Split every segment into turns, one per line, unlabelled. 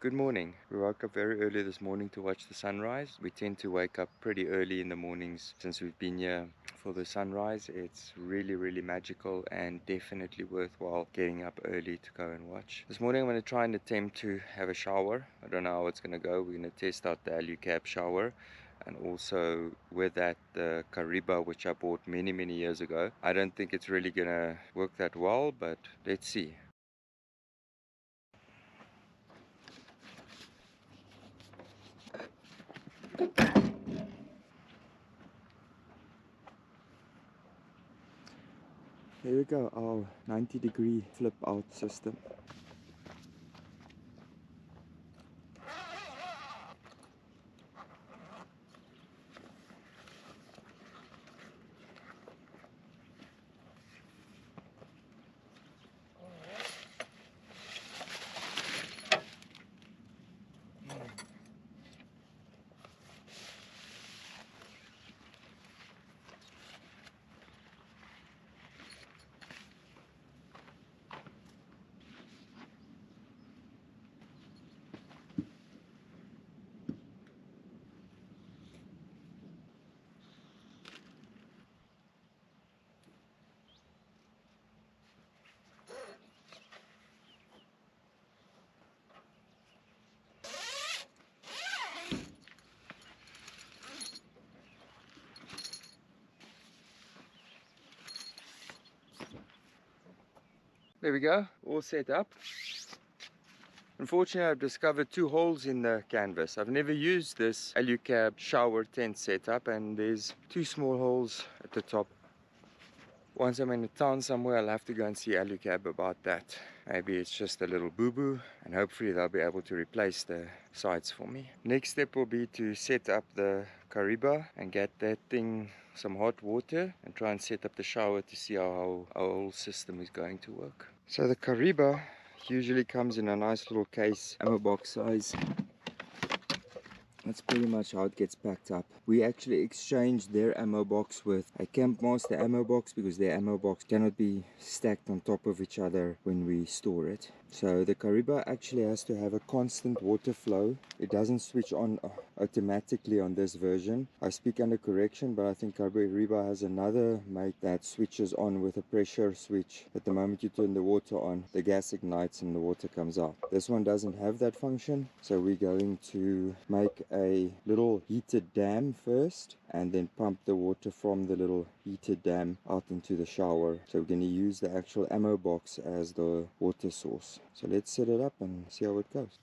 Good morning. We woke up very early this morning to watch the sunrise. We tend to wake up pretty early in the mornings since we've been here for the sunrise. It's really magical and definitely worthwhile getting up early to go and watch. This morning I'm going to try and attempt to have a shower. I don't know how it's going to go. We're going to test out the Alu-cab shower, and also with that the Kariba, which I bought many years ago. I don't think it's really going to work that well, but let's see. Here we go, our 90-degree flip out system. There we go, all set up. Unfortunately, I've discovered two holes in the canvas. I've never used this Alu-cab shower tent setup, and there's two small holes at the top. Once I'm in a town somewhere, I'll have to go and see Alu-cab about that. Maybe it's just a little boo-boo, and hopefully they'll be able to replace the sides for me. Next step will be to set up the Kariba and get that thing some hot water and try and set up the shower to see how our whole system is going to work. So the Kariba usually comes in a nice little case, ammo box size. That's pretty much how it gets packed up. We actually exchanged their ammo box with a Campmaster ammo box because their ammo box cannot be stacked on top of each other when we store it. So the Kariba actually has to have a constant water flow. It doesn't switch on automatically on this version. I speak under correction, but I think Kariba has another make that switches on with a pressure switch. At the moment you turn the water on, the gas ignites and the water comes out. This one doesn't have that function, so we're going to make a little heated dam first and then pump the water from the little heated dam out into the shower. So we're going to use the actual ammo box as the water source. So let's set it up and see how it goes.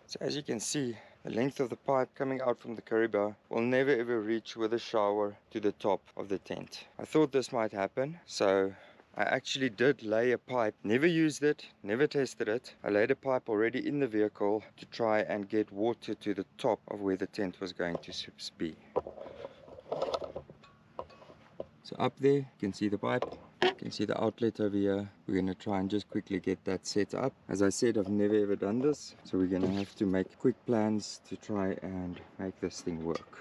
So as you can see, the length of the pipe coming out from the Kariba will never ever reach with the shower to the top of the tent. I thought this might happen, so I actually did lay a pipe, never used it, never tested it. I laid a pipe already in the vehicle to try and get water to the top of where the tent was going to be. So up there, you can see the pipe. You can see the outlet over here. We're going to try and just quickly get that set up. As I said, I've never ever done this, so we're going to have to make quick plans to try and make this thing work.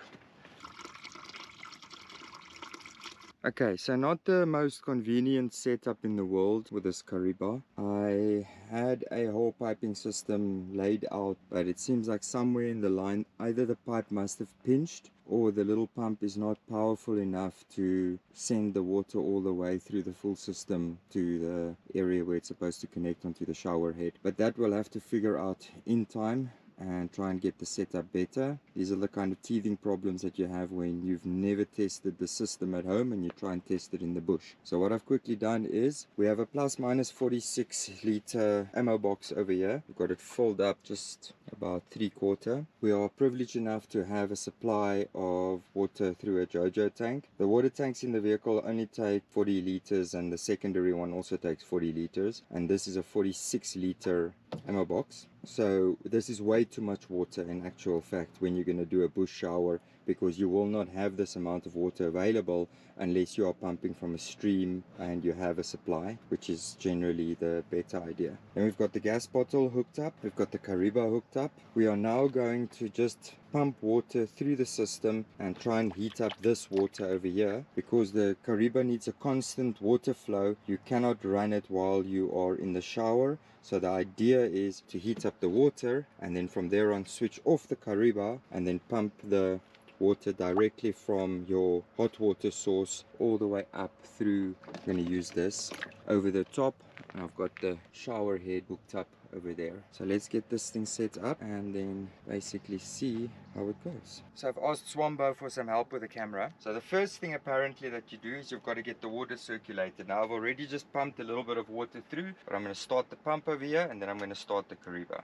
Okay, so not the most convenient setup in the world with this Kariba. I had a whole piping system laid out, but it seems like somewhere in the line, either the pipe must have pinched or the little pump is not powerful enough to send the water all the way through the full system to the area where it's supposed to connect onto the shower head. But that we'll have to figure out in time. and try and get the setup better. These are the kind of teething problems that you have when you've never tested the system at home and you try and test it in the bush. So what I've quickly done is we have a plus minus 46 liter ammo box over here. We've got it filled up just about 3/4. We are privileged enough to have a supply of water through a JoJo tank. The water tanks in the vehicle only take 40 liters and the secondary one also takes 40 liters, and this is a 46 liter ammo box. So this is way too much water in actual fact when you're going to do a bush shower, because you will not have this amount of water available unless you are pumping from a stream and you have a supply, which is generally the better idea. Then we've got the gas bottle hooked up, we've got the Kariba hooked up. We are now going to just pump water through the system and try and heat up this water over here, because the Kariba needs a constant water flow. You cannot run it while you are in the shower. So the idea is to heat up the water and then from there on switch off the Kariba and then pump the water directly from your hot water source all the way up through. I'm going to use this over the top, and I've got the shower head hooked up over there. So let's get this thing set up and then basically see how it goes. So I've asked Swambo for some help with the camera. So the first thing apparently that you do is you've got to get the water circulated. Now I've already just pumped a little bit of water through, but I'm going to start the pump over here and then I'm going to start the Kariba.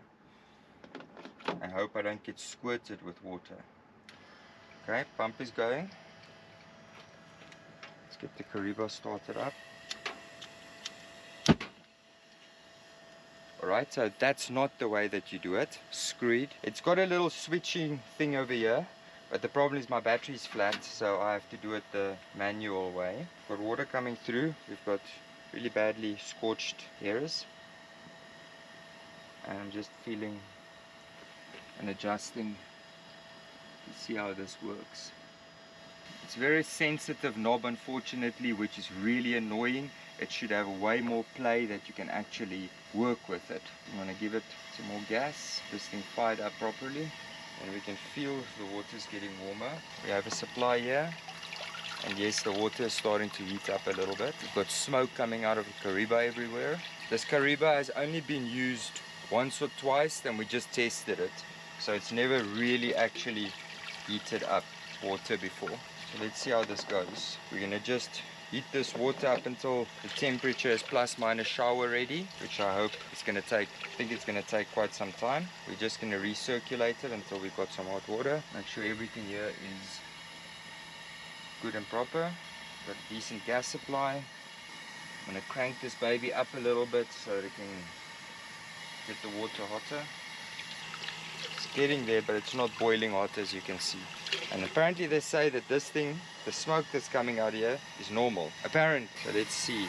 I hope I don't get squirted with water. Okay, pump is going. Let's get the Kariba started up. Alright, so that's not the way that you do it. Screwed. It's got a little switching thing over here, but the problem is my battery is flat, so I have to do it the manual way. Got water coming through. We've got really badly scorched hairs. And I'm just feeling and adjusting to see how this works. It's a very sensitive knob, unfortunately, which is really annoying. It should have way more play that you can actually work with it. I'm going to give it some more gas, this thing fired up properly, and we can feel the water is getting warmer. We have a supply here, and yes, the water is starting to heat up a little bit. We've got smoke coming out of the Kariba everywhere. This Kariba has only been used once or twice, and we just tested it. So it's never really actually heated up water before. So let's see how this goes. We're going to just heat this water up until the temperature is plus minus shower ready, which I hope is going to take, I think it's going to take quite some time. We're just going to recirculate it until we've got some hot water. Make sure everything here is good and proper. Got a decent gas supply. I'm going to crank this baby up a little bit so that it can get the water hotter. It's getting there, but it's not boiling hot, as you can see. And apparently they say that this thing, the smoke that's coming out here, is normal. Apparent. So let's see.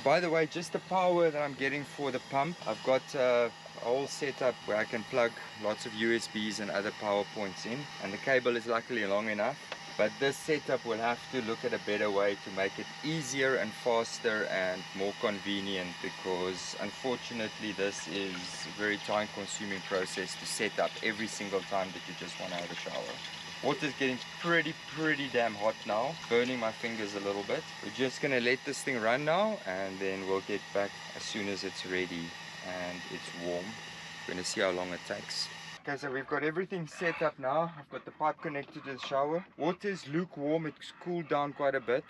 By the way, just the power that I'm getting for the pump, I've got a whole setup where I can plug lots of USBs and other power points in, and the cable is luckily long enough. But this setup will have to look at a better way to make it easier and faster and more convenient, because unfortunately this is a very time consuming process to set up every single time that you just want to have a shower. Water's getting pretty damn hot now, burning my fingers a little bit. We're just going to let this thing run now, and then we'll get back as soon as it's ready and it's warm. We're going to see how long it takes. Okay, so we've got everything set up now. I've got the pipe connected to the shower. Water is lukewarm. It's cooled down quite a bit.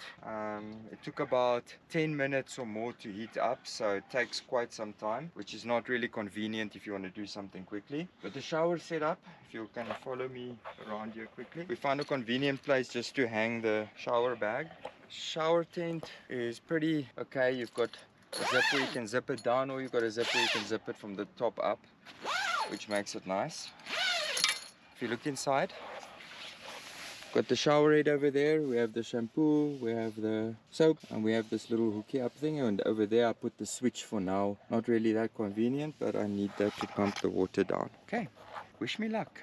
It took about 10 minutes or more to heat up, so it takes quite some time, which is not really convenient if you want to do something quickly. But the shower set up, if you can follow me around here quickly. We found a convenient place just to hang the shower bag. Shower tent is pretty okay. You've got a zipper, you can zip it down, or you've got a zipper, you can zip it from the top up, which makes it nice. If you look inside, got the shower head over there, we have the shampoo, we have the soap, and we have this little hooky up thing, and over there I put the switch for now. Not really that convenient, but I need that to pump the water down. Okay, wish me luck.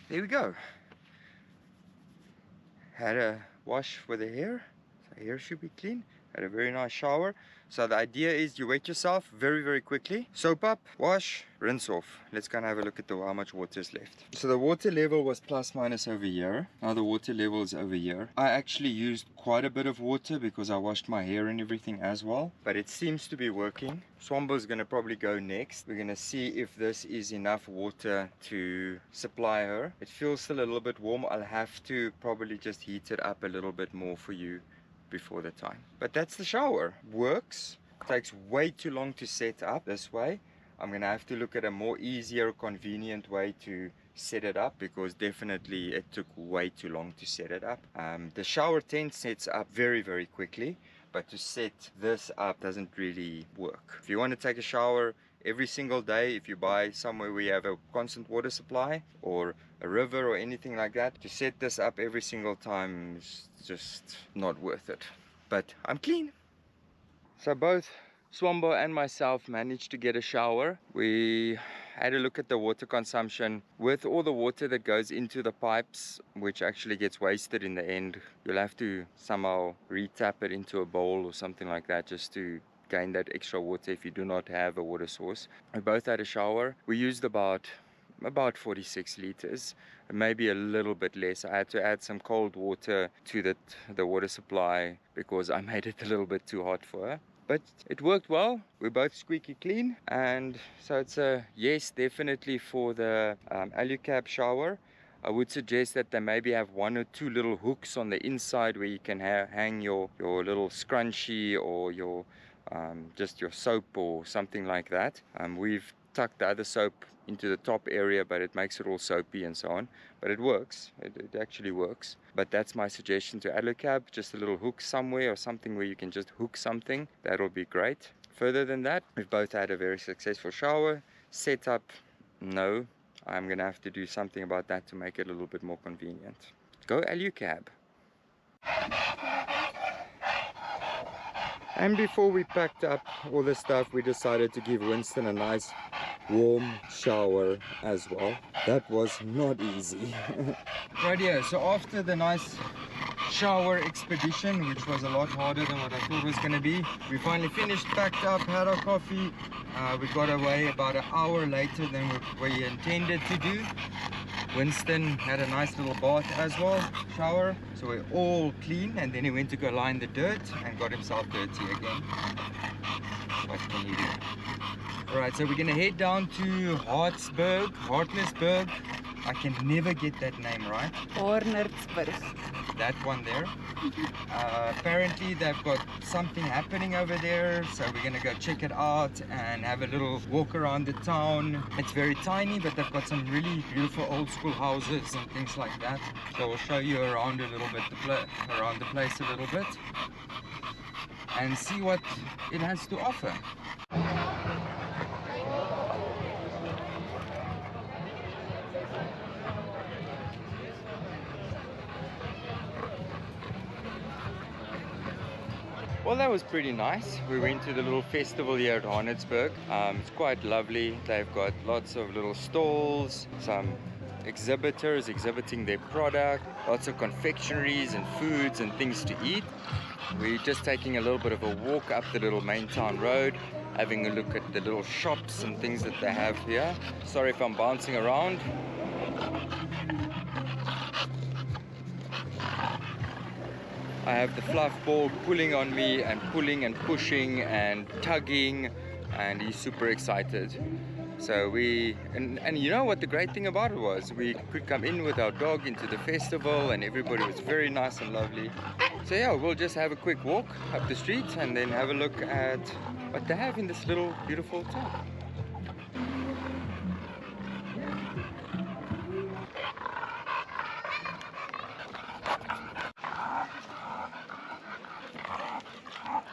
There we go. Had a wash for the hair, so hair should be clean. Had a very nice shower. So the idea is you wet yourself very, very quickly. Soap up, wash, rinse off. Let's go and have a look at how much water is left. So the water level was plus minus over here. Now the water level is over here. I actually used quite a bit of water because I washed my hair and everything as well. But it seems to be working. Swambo is going to probably go next. We're going to see if this is enough water to supply her. It feels still a little bit warm. I'll have to probably just heat it up a little bit more for you before the time. But that's the shower. Works. Takes way too long to set up this way. I'm gonna have to look at a more easier, convenient way to set it up, because definitely it took way too long to set it up. The shower tent sets up very, very quickly, but to set this up doesn't really work. If you want to take a shower every single day, if you buy somewhere where you have a constant water supply or a river or anything like that, to set this up every single time is just not worth it. But I'm clean. So both Swambo and myself managed to get a shower. We had a look at the water consumption. With all the water that goes into the pipes, which actually gets wasted in the end, you'll have to somehow re-tap it into a bowl or something like that just to gain that extra water if you do not have a water source. We both had a shower. We used about 46 liters, maybe a little bit less. I had to add some cold water to the water supply because I made it a little bit too hot for her. But it worked well. We're both squeaky clean, and so it's a yes, definitely for the Alu-cab shower. I would suggest that they maybe have 1 or 2 little hooks on the inside where you can hang your little scrunchie or your just your soap or something like that. We've tucked the other soap into the top area, but it makes it all soapy and so on. But it works. It actually works. But that's my suggestion to Alu-cab. Just a little hook somewhere or something where you can just hook something. That'll be great. Further than that, we've both had a very successful shower. Setup, no. I'm gonna have to do something about that to make it a little bit more convenient. Go Alu-cab. And before we packed up all the stuff, we decided to give Winston a nice warm shower as well. That was not easy. Right here, so after the nice shower expedition, which was a lot harder than what I thought it was going to be, we finally finished, packed up, had our coffee. We got away about an hour later than we intended to do. Winston had a nice little bath as well, shower, so we're all clean, and then he went to go lie in the dirt and got himself dirty again. What can you do? Alright, so we're gonna head down to Haernertsburg. I can never get that name right.
Hornetsburg.
That one there. Apparently they've got something happening over there, so we're gonna go check it out and have a little walk around the town. It's very tiny, but they've got some really beautiful old school houses and things like that. So we'll show you around a little bit, around the place a little bit, and see what it has to offer. Well, that was pretty nice. We went to the little festival here at Hornetsburg. It's quite lovely. They've got lots of little stalls, some exhibitors exhibiting their product, lots of confectionaries and foods and things to eat. We're just taking a little bit of a walk up the little main town road, having a look at the little shops and things that they have here. Sorry if I'm bouncing around. I have the fluff ball pulling on me and pulling and pushing and tugging, and he's super excited. So and you know what the great thing about it was? We could come in with our dog into the festival and everybody was very nice and lovely. So yeah, we'll just have a quick walk up the street and then have a look at what they have in this little beautiful town.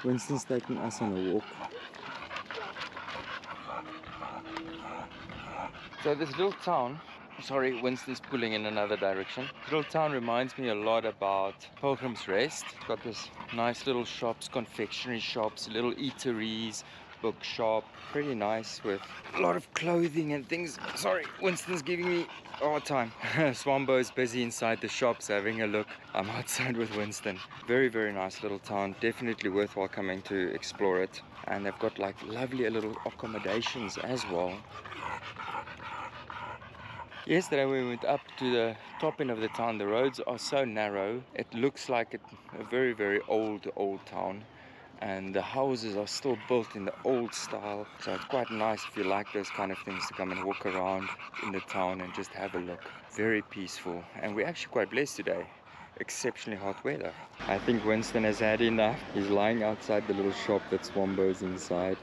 Winston's taking us on a walk. So this little town, sorry, Winston's pulling in another direction. This little town reminds me a lot about Pilgrim's Rest. It's got this nice little shops, confectionery shops, little eateries, bookshop, pretty nice with a lot of clothing and things. Sorry, Winston's giving me a hard time. Swambo's busy inside the shops having a look. I'm outside with Winston. Very, very nice little town. Definitely worthwhile coming to explore it. And they've got like lovely little accommodations as well. Yesterday we went up to the top end of the town. The roads are so narrow. It looks like a very, very old town. And the houses are still built in the old style. So it's quite nice if you like those kind of things to come and walk around in the town and just have a look. Very peaceful. And we're actually quite blessed today. Exceptionally hot weather. I think Winston has had enough. He's lying outside the little shop that Swambo's inside.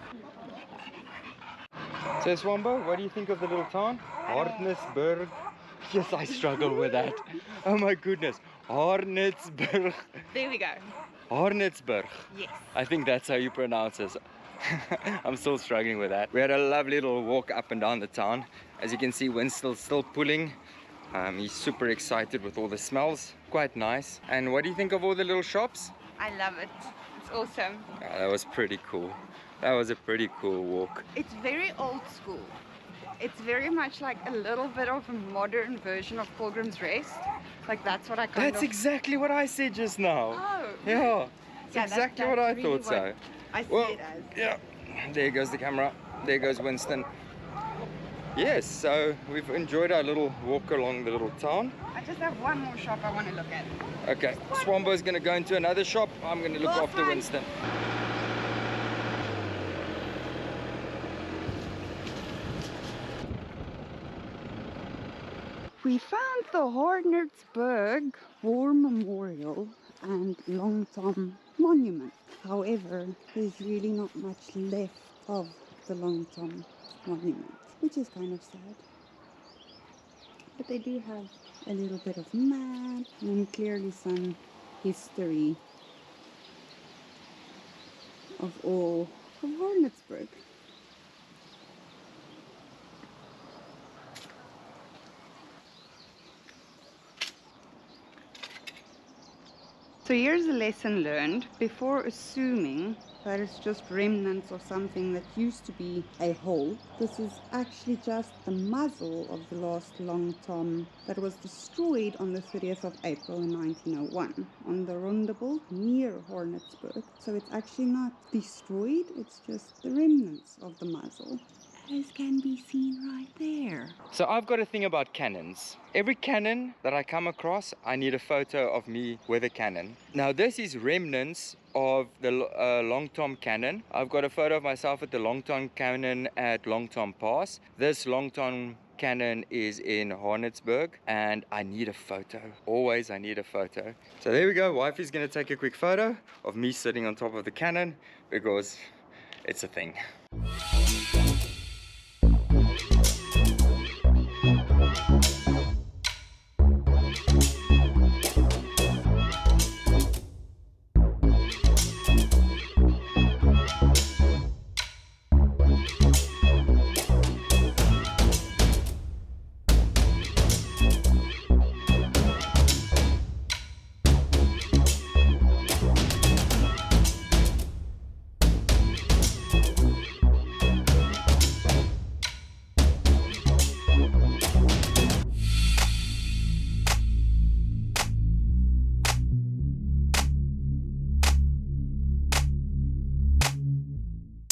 So Swambo, what do you think of the little town? Hornetsburg. Yes, I struggle with that. Oh my goodness. Haernertsburg.
There we go.
Hornetsburg.
Yes.
I think that's how you pronounce it. I'm still struggling with that. We had a lovely little walk up and down the town. As you can see, Winston's still pulling. He's super excited with all the smells. Quite nice. And what do you think of all the little shops?
I love it. It's awesome.
Yeah, that was pretty cool. That was a pretty cool walk.
It's very old school. It's very much like a little bit of a modern version of Pilgrim's Rest. Like that's what I kind
That's
of...
exactly what I said just now.
Oh.
Yeah, that's exactly what I
really
thought so.
I see
Well,
it as.
yeah, there goes the camera. There goes Winston. Yes, so we've enjoyed our little walk along the little town.
I just have one more shop I want to look at.
Okay, Swambo's going to go into another shop. I'm going to look after
fine.
Winston.
We found the Haernertsburg War Memorial and Long Tom Monument. However, there's really not much left of the Long Tom Monument, which is kind of sad. But they do have a little bit of map and clearly some history of all of Hornetsburg. So here's a lesson learned. Before assuming that it's just remnants of something that used to be a hole, this is actually just the muzzle of the last Long Tom that was destroyed on the 30th of April in 1901 on the Rondebult near Hornetsburg. So it's actually not destroyed, it's just the remnants of the muzzle, as can be seen right there.
So I've got a thing about cannons. Every cannon that I come across, I need a photo of me with a cannon. Now this is remnants of the Long Tom cannon. I've got a photo of myself at the Long Tom cannon at Long Tom Pass. This Long Tom cannon is in Hornetsburg and I need a photo. Always I need a photo. So there we go. Wifey's gonna take a quick photo of me sitting on top of the cannon because it's a thing.